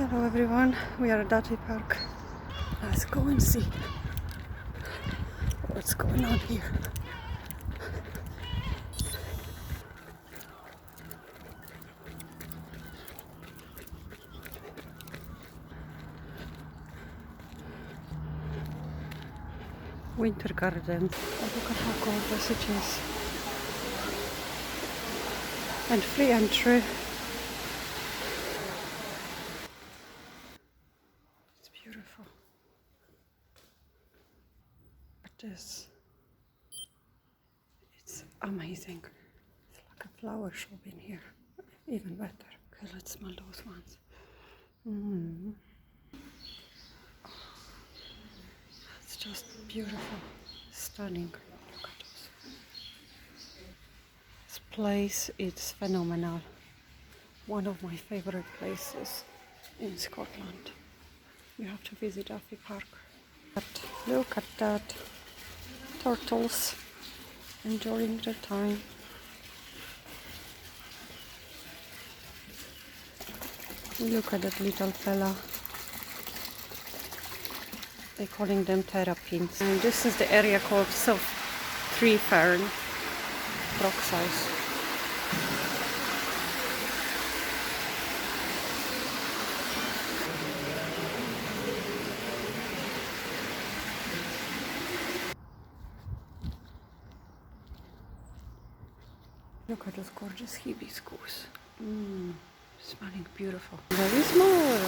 Hello everyone, we are at Duthie Park. Let's go and see what's going on here. Winter garden. Oh, look at how gorgeous it is. And free entry. It's beautiful. It's amazing. It's like a flower shop in here. Even better. Okay, let's smell those ones. It's just beautiful. Stunning. Look at those. This place is phenomenal. One of my favorite places in Scotland. You have to visit Duthie Park. But look at that. Turtles enjoying their time. Look at that little fella. They're calling them terrapins. And this is the area called Tree Fern. Rock size. Look at those gorgeous hibiscus. Smelling beautiful. There is more.